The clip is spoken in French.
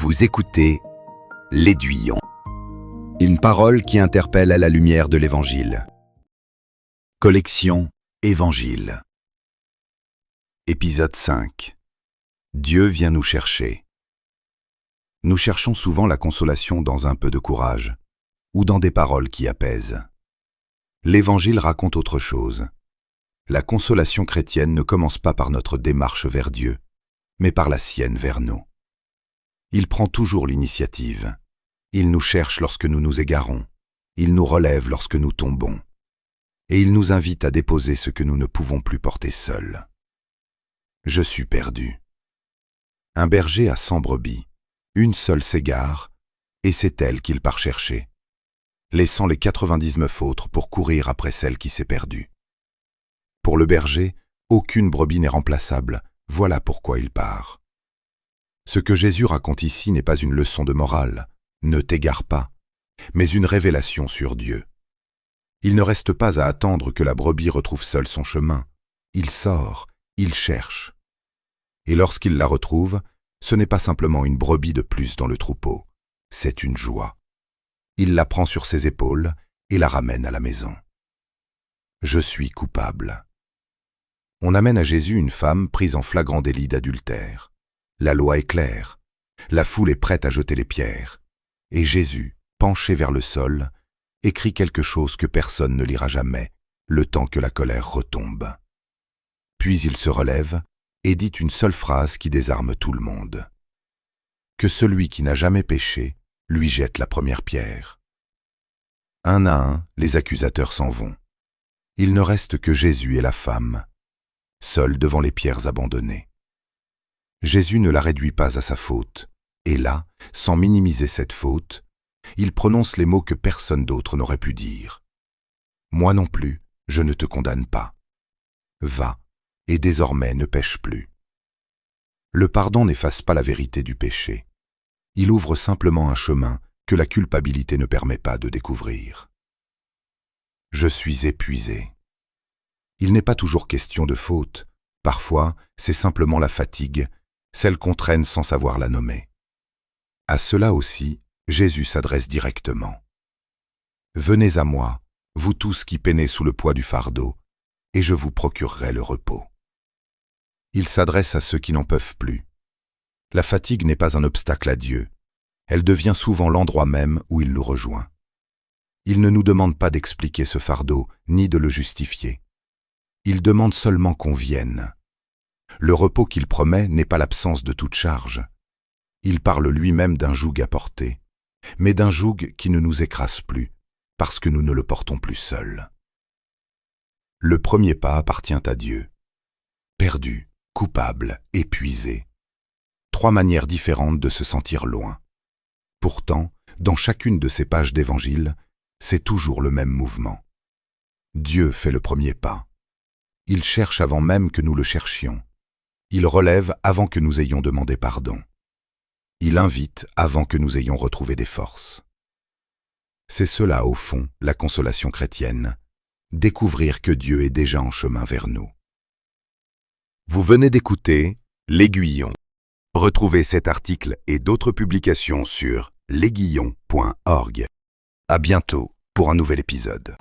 Vous écoutez L'Aiguillon, une parole qui interpelle à la lumière de l'Évangile. Collection Évangile. Épisode 5. Dieu vient nous chercher. Nous cherchons souvent la consolation dans un peu de courage, ou dans des paroles qui apaisent. L'Évangile raconte autre chose. La consolation chrétienne ne commence pas par notre démarche vers Dieu, mais par la sienne vers nous. Il prend toujours l'initiative. Il nous cherche lorsque nous nous égarons. Il nous relève lorsque nous tombons. Et il nous invite à déposer ce que nous ne pouvons plus porter seuls. Je suis perdu. Un berger a 100 brebis. Une seule s'égare, et c'est elle qu'il part chercher, laissant les 99 autres pour courir après celle qui s'est perdue. Pour le berger, aucune brebis n'est remplaçable. Voilà pourquoi il part. Ce que Jésus raconte ici n'est pas une leçon de morale, ne t'égare pas, mais une révélation sur Dieu. Il ne reste pas à attendre que la brebis retrouve seule son chemin. Il sort, il cherche. Et lorsqu'il la retrouve, ce n'est pas simplement une brebis de plus dans le troupeau, c'est une joie. Il la prend sur ses épaules et la ramène à la maison. Je suis coupable. On amène à Jésus une femme prise en flagrant délit d'adultère. La loi est claire, la foule est prête à jeter les pierres, et Jésus, penché vers le sol, écrit quelque chose que personne ne lira jamais, le temps que la colère retombe. Puis il se relève et dit une seule phrase qui désarme tout le monde. Que celui qui n'a jamais péché lui jette la première pierre. Un à un, les accusateurs s'en vont. Il ne reste que Jésus et la femme, seuls devant les pierres abandonnées. Jésus ne la réduit pas à sa faute, et là, sans minimiser cette faute, il prononce les mots que personne d'autre n'aurait pu dire. « Moi non plus, je ne te condamne pas. Va, et désormais ne pêche plus. » Le pardon n'efface pas la vérité du péché. Il ouvre simplement un chemin que la culpabilité ne permet pas de découvrir. Je suis épuisé. Il n'est pas toujours question de faute. Parfois, c'est simplement la fatigue, celle qu'on traîne sans savoir la nommer. À cela aussi, Jésus s'adresse directement. « Venez à moi, vous tous qui peinez sous le poids du fardeau, et je vous procurerai le repos. » Il s'adresse à ceux qui n'en peuvent plus. La fatigue n'est pas un obstacle à Dieu. Elle devient souvent l'endroit même où il nous rejoint. Il ne nous demande pas d'expliquer ce fardeau, ni de le justifier. Il demande seulement qu'on vienne. Le repos qu'il promet n'est pas l'absence de toute charge. Il parle lui-même d'un joug à porter, mais d'un joug qui ne nous écrase plus, parce que nous ne le portons plus seuls. Le premier pas appartient à Dieu. Perdu, coupable, épuisé. 3 manières différentes de se sentir loin. Pourtant, dans chacune de ces pages d'Évangile, c'est toujours le même mouvement. Dieu fait le premier pas. Il cherche avant même que nous le cherchions. Il relève avant que nous ayons demandé pardon. Il invite avant que nous ayons retrouvé des forces. C'est cela, au fond, la consolation chrétienne. Découvrir que Dieu est déjà en chemin vers nous. Vous venez d'écouter L'Aiguillon. Retrouvez cet article et d'autres publications sur l'aiguillon.org. À bientôt pour un nouvel épisode.